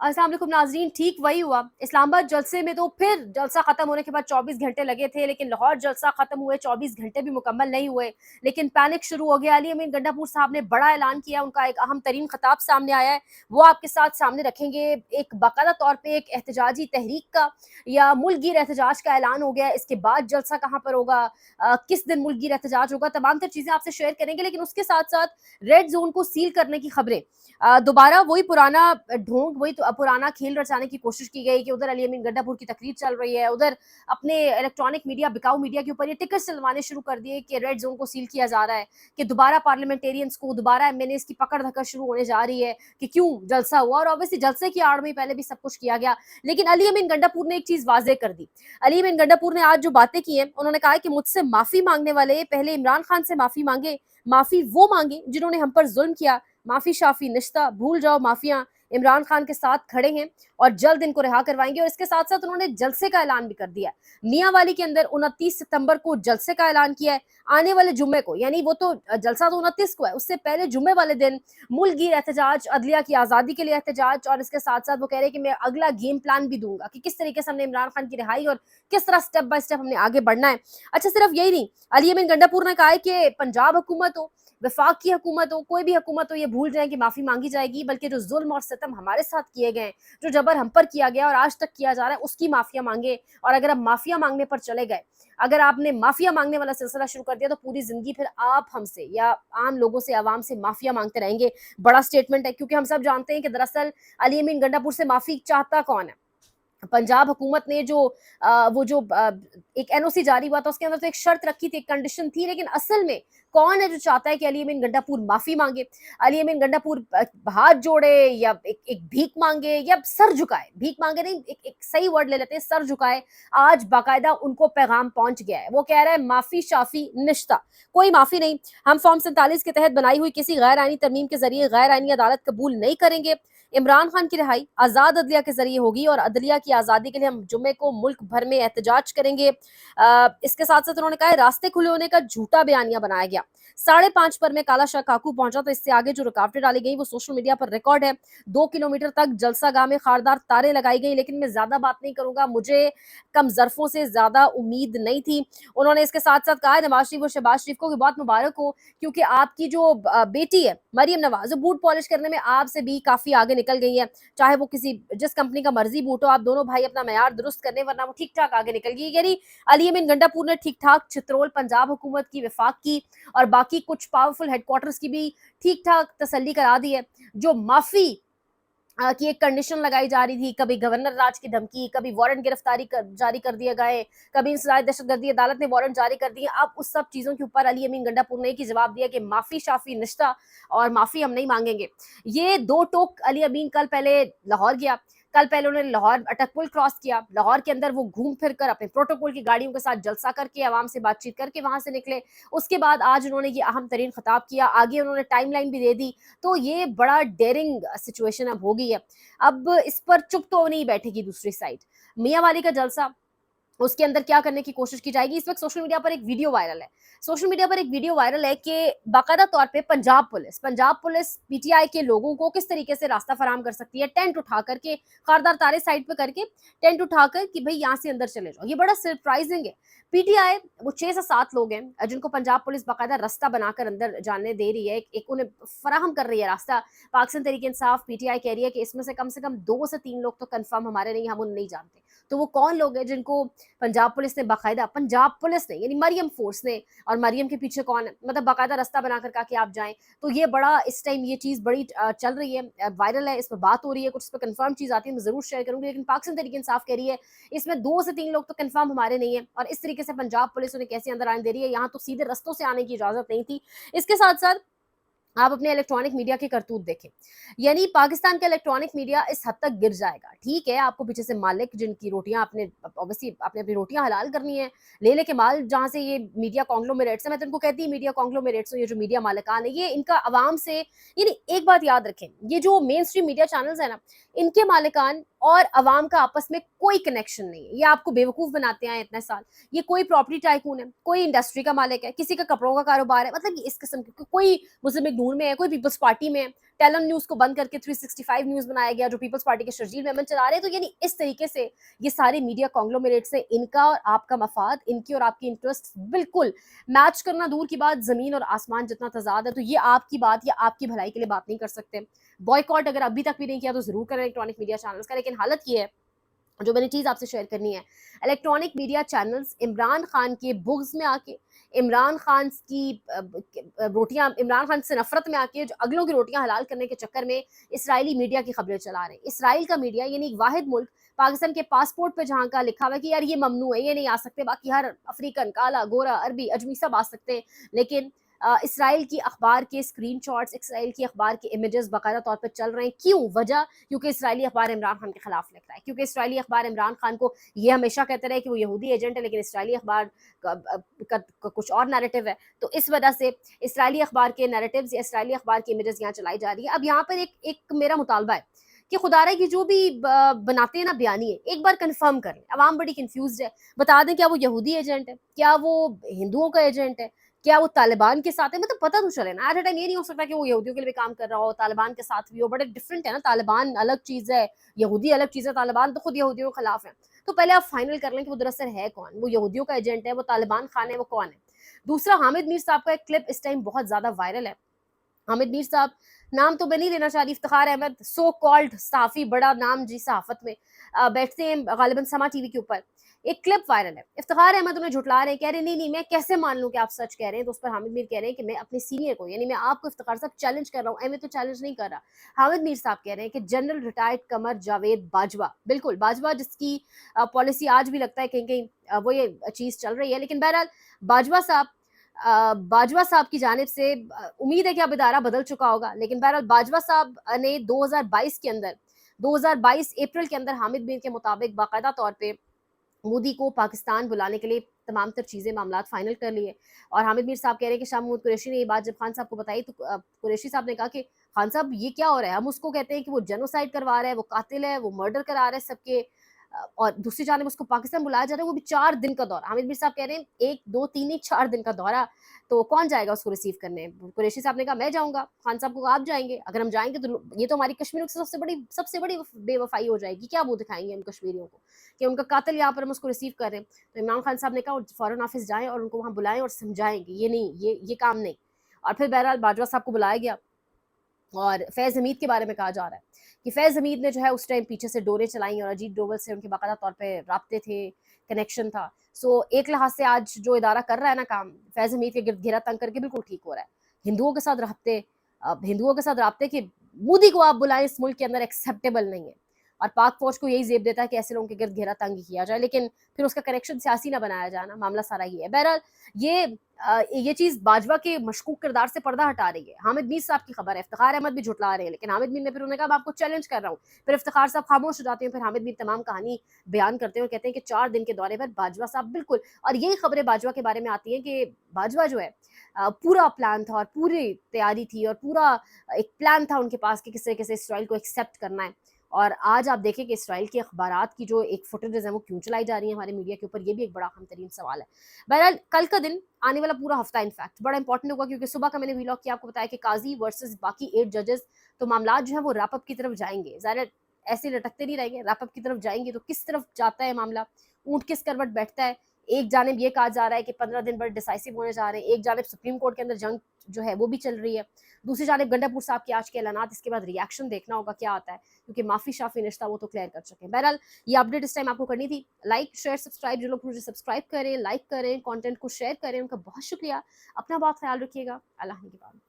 अस्सलाम वालेकुम नाज़रीन, ठीक वही हुआ। इस्लामाबाद जलसे में तो फिर जलसा ख़त्म होने के बाद 24 घंटे लगे थे, लेकिन लाहौर जलसा ख़त्म हुए 24 घंटे भी मुकम्मल नहीं हुए। लेकिन पैनिक शुरू हो गया। अली अमीन गंडापुर साहब ने बड़ा ऐलान किया, उनका एक अहम तरीन ख़िताब सामने आया है, वो आपके साथ सामने रखेंगे। एक बाकायदा तौर पे एक एहतजाजी तहरीक का या मुल्कगीर एहतजाज का ऐलान हो गया है। इसके बाद जलसा कहाँ पर होगा, किस दिन मुल्कगीर एहतजाज होगा, तमाम तर चीज़ें आपसे शेयर करेंगे। लेकिन उसके साथ-साथ रेड ज़ोन को सील करने की खबरें, दोबारा वही पुराना ढोंग, वही तो पुराना खेल रचाने की कोशिश की गई कि उधर अली अमीन गंडापुर की तकरीर चल रही है, उधर अपने इलेक्ट्रॉनिक मीडिया, बिकाऊ मीडिया के ऊपर ये टिकट चलवाने शुरू कर दिए कि रेड जोन को सील किया जा रहा है, कि दोबारा पार्लियामेंटेरियंस को, दोबारा एमएनएस की पकड़ धकड़ शुरू होने जा रही है कि क्यों जलसा हुआ। और ऑब्वियसली जलसे की आड़ में पहले भी सब कुछ किया गया। लेकिन अली अमीन गंडापुर ने एक चीज वाजे कर दी। अली अमीन गंडापुर ने आज जो बातें की हैं, उन्होंने कहा कि मुझसे माफी मांगने वाले पहले इमरान खान से माफी मांगे, माफी वो मांगे जिन्होंने हम पर जुल्म किया, माफी शाफी निश्ता, भूल जाओ माफिया, इमरान खान के साथ खड़े हैं और जल्द इनको रिहा करवाएंगे। और इसके साथ साथ उन्होंने जलसे का ऐलान भी कर दिया है। मियांवाली के अंदर 29 सितंबर को जलसे का ऐलान किया है। आने वाले जुम्मे को, यानी वो तो जलसा तो 29 को है, उससे पहले जुम्मे वाले दिन मुल्कगीर एहतजाज, अदलिया की आजादी के लिए एहतजाज। और इसके साथ साथ वो कह रहे हैं कि मैं अगला गेम प्लान भी दूंगा कि किस तरीके से हमने इमरान खान की रिहाई और किस तरह स्टेप बाय स्टेप हमने आगे बढ़ना है। अच्छा, सिर्फ यही नहीं, अली अमीन गंडापुर ने कहा है कि पंजाब हुकूमत हो, वफाक की हुकूमत हो, कोई भी हुकूमत हो, ये भूल जाए कि माफी मांगी जाएगी, बल्कि जो जुल्म और सितम हमारे साथ किए गए, जो जबर हम पर किया गया और आज तक किया जा रहा है, उसकी माफिया मांगे। और अगर आप माफिया मांगने पर चले गए, अगर आपने माफिया मांगने वाला सिलसिला शुरू कर दिया, तो पूरी जिंदगी फिर आप हमसे या आम लोगों से, आवाम से माफिया मांगते रहेंगे। बड़ा स्टेटमेंट है, क्योंकि हम सब जानते हैं कि दरअसल अली अमीन गंडापुर से माफी चाहता कौन है। पंजाब हुकूमत ने जो वो जो एक एनओसी जारी हुआ था, उसके अंदर तो एक शर्त रखी थी, एक कंडीशन थी, लेकिन असल में कौन है जो चाहता है कि अली अमीन गंडापुर माफी मांगे, अली अमीन गंडापुर हाथ जोड़े या एक भीख मांगे या सर झुकाए, भीख मांगे नहीं, एक सही वर्ड ले लेते हैं, सर झुकाए। आज बाकायदा उनको पैगाम पहुंच गया है। वो कह रहा है माफी शाफी निश्ता, कोई माफी नहीं। हम फॉर्म 47 के तहत बनाई हुई किसी गैर आईनी तरमीम के जरिए गैर आईनी अदालत कबूल नहीं करेंगे। इमरान खान की रिहाई आजाद अदलिया के जरिए होगी और अदलिया की आजादी के लिए हम जुम्मे को मुल्क भर में एहतजाज करेंगे। इसके साथ साथ उन्होंने कहा रास्ते खुले होने का झूठा बयानिया बनाया गया। 5:30 पर में काला शाह काकू पहुंचा, तो इससे आगे जो रुकावटें डाली गई वो सोशल मीडिया पर रिकॉर्ड है। 2 किलोमीटर तक जलसा गाह में खारदार तारे लगाई गई, लेकिन मैं ज्यादा बात नहीं करूंगा, मुझे कम जरफों से ज्यादा उम्मीद नहीं थी। उन्होंने इसके साथ साथ कहा नवाज शरीफ और शहबाज शरीफ को बहुत मुबारक हो, क्योंकि आपकी जो बेटी है मरियम नवाज, जो बूट पॉलिश करने में आपसे भी काफी आगे निकल गई है। चाहे वो किसी जिस कंपनी का मर्जी बूट हो, आप दोनों भाई अपना मयार दुरुस्त करने, वरना वो ठीक ठाक आगे निकल गई। यानी अली अमीन गंडापुर ने ठीक ठाक चित्रोल पंजाब हुकूमत की, वफाक की और बाकी कुछ पावरफुल हेडक्वार्टर्स की भी ठीक ठाक तसल्ली करा दी है। जो माफी की एक कंडीशन लगाई जा रही थी, कभी गवर्नर राज की धमकी, कभी वारंट गिरफ्तारी जारी कर दिए गए, कभी इंसदाद दहशतगर्दी अदालत ने वारंट जारी कर दिए। अब उस सब चीजों के ऊपर अली अमीन गंडापुर ने एक ही जवाब दिया कि माफी शाफी निश्ता और माफी हम नहीं मांगेंगे। ये दो टोक अली अमीन कल पहले लाहौर गया, कल पहले उन्होंने लाहौर अटकपुल क्रॉस किया, लाहौर के अंदर वो घूम फिर कर अपने प्रोटोकॉल की गाड़ियों के साथ जलसा करके, आवाम से बातचीत करके वहां से निकले। उसके बाद आज उन्होंने ये अहम तरीन खिताब किया, आगे उन्होंने टाइमलाइन भी दे दी। तो ये बड़ा डेयरिंग सिचुएशन अब हो गई है। अब इस पर चुप तो नहीं बैठेगी दूसरी साइड। मियांवाली का जलसा, उसके अंदर क्या करने की कोशिश की जाएगी। इस वक्त सोशल मीडिया पर एक वीडियो वायरल है, सोशल मीडिया पर एक वीडियो वायरल है कि बाकायदा तौर पे पंजाब पुलिस पीटीआई के लोगों को किस तरीके से रास्ता फराम कर सकती है, टेंट उठा करके, खारदार तारे साइड पे करके टेंट उठाकर कि भाई यहाँ से अंदर चले जाओ। ये बड़ा सरप्राइजिंग है। पीटीआई वो 6 से 7 लोग हैं जिनको पंजाब पुलिस बाकायदा रास्ता बनाकर अंदर जाने दे रही है, एक उन्हें फराहम कर रही है रास्ता। पाकिस्तान तहरीक इंसाफ पीटीआई कह रही है कि इसमें से कम 2 से 3 लोग तो कंफर्म हमारे नहीं, हम उन्हें नहीं जानते। तो वो कौन लोग हैं जिनको पंजाब पुलिस ने बाकायदा, पंजाब पुलिस ने यानी मरियम फोर्स ने, और मरियम के पीछे कौन है, मतलब बाकायदा रास्ता बनाकर कहा कि आप जाएं। तो ये बड़ा इस टाइम ये चीज बड़ी चल रही है, वायरल है, इस पर बात हो रही है, कुछ इस पर कंफर्म चीज आती है मैं जरूर शेयर करूंगी। लेकिन पाकिस्तान तहरीक इंसाफ कह रही है इसमें 2 से 3 लोग तो कंफर्म हमारे नहीं है, और इस तरीके से पंजाब पुलिस उन्हें कैसे अंदर आने दे रही है, यहाँ तो सीधे रस्तों से आने की इजाजत नहीं थी। इसके साथ साथ आप अपने इलेक्ट्रॉनिक मीडिया की करतूत देखें, यानी पाकिस्तान का इलेक्ट्रॉनिक मीडिया इस हद तक गिर जाएगा। ठीक है, आपको पीछे से मालिक जिनकी रोटियां आपने ऑब्वियसली आपने अपनी रोटियां हलाल करनी है, ले लेके माल जहां से ये मीडिया कॉन्ग्लोमेरेट्स है, मैं तो इनको कहती हूँ मीडिया कॉन्ग्लोमेरेट्स, ये जो मीडिया मालिकान है, ये इनका आवाम से, यानी एक बात याद रखें, ये जो मेन स्ट्रीम मीडिया चैनल्स है ना, इनके मालिकान और अवाम का आपस में कोई कनेक्शन नहीं है। ये आपको बेवकूफ बनाते हैं इतने साल। ये कोई प्रॉपर्टी टाइकून है, कोई इंडस्ट्री का मालिक है, किसी का कपड़ों का कारोबार है, मतलब इस किस्म के, कोई मुस्लिम लीग नून में है, कोई पीपल्स पार्टी में है, टेलन न्यूज़ को बंद करके 365 न्यूज़ बनाया गया, जो पीपल्स पार्टी के शर्जील मेमन चला रहे हैं। तो यानी इस तरीके से ये सारे मीडिया कॉन्ग्लोमरेट्स हैं, इनका और आपका मफाद, इनकी और आपकी इंटरेस्ट बिल्कुल मैच करना दूर की बात, ज़मीन और आसमान जितना तज़ाद है। तो ये आपकी बात या आपकी भलाई के लिए बात नहीं कर सकते। बॉयकॉट अगर अभी तक भी नहीं किया तो ज़रूर करें इलेक्ट्रॉनिक मीडिया चैनल्स का। लेकिन हालत ये है, जो मैंने चीज़ आपसे शेयर करनी है, electronic media channels Imran Khan के बुग़्ज़ में आके, इमरान खान की रोटियां, इमरान खान से नफरत में आके जो अगलों की रोटियां हलाल करने के चक्कर में इसराइली मीडिया की खबरें चला रहे हैं। इसराइल का मीडिया यानी एक वाहिद मुल्क, पाकिस्तान के पासपोर्ट पे जहाँ का लिखा हुआ है कि यार ये ममनू है, ये नहीं आ सकते, बाकी हर अफ्रीकन, काला, गोरा, अरबी, अजमी सब आ सकते हैं, लेकिन इसराइल की अखबार के स्क्रीनशॉट्स, इसराइल की अखबार के इमेजेस बाकायदा तौर पर चल रहे हैं। क्यों? वजह क्योंकि इसराइली अखबार इमरान खान के खिलाफ लिख रहा है, क्योंकि इसराइली अखबार इमरान खान को ये हमेशा कहते रहे कि वो यहूदी एजेंट है, लेकिन इसराइली अखबार का कुछ और नैरेटिव है। तो इस वजह से इसराइली अखबार के नैरेटिव्स या इसराइली अखबार की इमेजेस यहाँ चलाई जा रही है। अब यहाँ पर एक मेरा मुतालबा है कि खुदारा की जो भी बनाते हैं ना बयानिए, एक बार कंफर्म कर लें। अवाम बड़ी कंफ्यूज्ड है, बता दें क्या वो यहूदी एजेंट है, क्या वो हिंदुओं का एजेंट है, क्या वो तालिबान के साथ है, मतलब पता तो चले ना। एट अ टाइम ये नहीं हो सकता कि वो यहूदियों के लिए भी काम कर रहा हो, तालिबान के साथ भी हो, बड़े डिफरेंट है ना। तालिबान अलग चीज़ है, यहूदी अलग चीज़ है, तालिबान तो खुद यहूदियों के खिलाफ है। तो पहले आप फाइनल कर लें कि वो दरअसल है कौन, वो यहूदियों का एजेंट है, वो तालिबान खान है, वो कौन है। दूसरा, हामिद मीर साहब का एक क्लिप इस टाइम बहुत ज़्यादा वायरल है। हामिद मीर साहब, नाम तो मैं नहीं लेना चाह रही, इफ्तिखार अहमद, सो कॉल्ड सहाफ़ी, बड़ा नाम जी सहाफ़त में, बैठते हैं गालिबन समा टीवी के ऊपर। एक क्लिप वायरल है, इफ्तिखार अहमद उन्हें झुठला रहे हैं, कह रहे हैं नहीं मैं कैसे मान लूं कि आप सच कह रहे हैं। तो उस पर हामिद मीर कह रहे हैं कि मैं अपने सीनियर को, यानी मैं आपको इफ्तिखार साहब चैलेंज कर रहा हूँ, मैं तो चैलेंज नहीं कर रहा। हामिद मीर साहब कह रहे हैं कि जनरल रिटायर्ड कमर जावेद बाजवा, बिल्कुल बाजवा जिसकी पॉलिसी आज भी लगता है कहीं कहीं वो ये चीज़ चल रही है, लेकिन बहरहाल बाजवा साहब की जानिब से उम्मीद है कि अब इदारा बदल चुका होगा, लेकिन बहरहाल बाजवा साहब ने 2022 के अंदर, 2022 अप्रैल के अंदर हामिद मीर के मुताबिक बाकायदा तौर पे मोदी को पाकिस्तान बुलाने के लिए तमाम तर चीज़ें मामलात फाइनल कर लिए। और हामिद मीर साहब कह रहे हैं कि शाह महमूद कुरैशी ने ये बात जब खान साहब को बताई, तो कुरैशी साहब ने कहा कि खान साहब ये क्या हो रहा है, हम उसको कहते हैं कि वो जेनोसाइड करवा रहा है, वो कातिल है, वो मर्डर करा रहा है सबके, और दूसरी जानिब उसको पाकिस्तान बुलाया जा रहा है, वो भी 4 दिन का दौरा। हामिद मीर साहब कह रहे हैं 1, 2, 3 नहीं 4 दिन का दौरा, तो कौन जाएगा उसको रिसीव करने? कुरैशी साहब ने कहा मैं जाऊँगा, खान साहब को कहा आप जाएँगे, अगर हम जाएँगे तो ये तो हमारी कश्मीरियों की सबसे बड़ी बेवफ़ाई हो जाएगी, क्या मुँह दिखाएँगे हम कश्मीरियों को कि उनका कातिल यहाँ पर हम उसको रिसीव कर रहे हैं। तो इमरान खान साहब ने कहा फ़ौरन ऑफ़िस जाएँ और उनको वहाँ बुलाएँ और समझाएँ कि ये नहीं, ये काम नहीं। और फिर बहरहाल बाजवा साहब को बुलाया गया, और फैज़ हमीद के बारे में कहा जा रहा है कि फैज़ हमीद ने जो है उस टाइम पीछे से डोरें चलाई और अजीत डोवल से उनके बाकायदा तौर पे राब्ते थे, कनेक्शन था। सो एक लिहाज से आज जो इदारा कर रहा है ना काम, फैज़ हमीद के गिर्द घेरा तंग करके बिल्कुल ठीक हो रहा है। हिंदुओं के साथ राब्ते कि मोदी को आप बुलाएं इस मुल्क के अंदर एक्सेप्टेबल नहीं है। और पाक फौज को यही ज़ेब देता है कि ऐसे लोगों के गिर्द घेरा तंग किया जाए, लेकिन फिर उसका कनेक्शन सियासी ना बनाया जाए ना, मामला सारा ये है। बहरहाल ये चीज़ बाजवा के मशकूक किरदार से पर्दा हटा रही है। हामिद मीर साहब की खबर है, इफ्तिखार अहमद भी झुठला रहे हैं, लेकिन हामिद मीर ने फिर उन्होंने कहा मैं आपको चैलेंज कर रहा हूँ। फिर इफ्तिखार साहब खामोश हो जाते हैं, फिर हामिद मीर तमाम कहानी बयान करते हैं और कहते हैं कि 4 दिन के दौरे पर बाजवा साहब बिल्कुल, और यही खबरें बाजवा के बारे में आती हैं कि बाजवा जो है पूरा प्लान था और पूरी तैयारी थी और पूरा एक प्लान था उनके पास कि किस तरीके से इसराइल को एक्सेप्ट करना है। और आज आप देखें कि इसराइल के अखबारात की जो एक फुटेजेस हैं वो क्यों चलाई जा रही हैं हमारे मीडिया के ऊपर, ये भी एक बड़ा अहम तरीन सवाल है। बहरहाल कल का दिन, आने वाला पूरा हफ्ता इनफैक्ट बड़ा इंपॉर्टेंट होगा, क्योंकि सुबह का मैंने व्लॉग किया, आपको बताया कि काजी वर्सेस बाकी 8 जजेस, तो मामलात जो है वो रैप अप की तरफ जाएंगे। ज़ाहिर ऐसे लटकते नहीं रहेंगे, रैप अप की तरफ जाएंगे। तो किस तरफ जाता है मामला, ऊँट किस करवट बैठता है। एक जानिब ये कहा जा रहा है कि 15 दिन बड़े डिसाइसिव होने जा रहे हैं, एक जानिब सुप्रीम कोर्ट के अंदर जंग जो है वो भी चल रही है, दूसरी जानिब गंडापुर साहब के आज के ऐलानात, इसके बाद रिएक्शन देखना होगा क्या आता है, क्योंकि माफ़ी शाफी रिश्ता वो तो क्लियर कर चुके हैं। बहरहाल ये अपडेट इस टाइम आपको करनी थी। लाइक शेयर सब्सक्राइब, जो लोग मुझे सब्सक्राइब करें, लाइक करें, कंटेंट को शेयर करें, उनका बहुत शुक्रिया। अपना बहुत ख्याल रखिएगा। अल्लाह के बाद।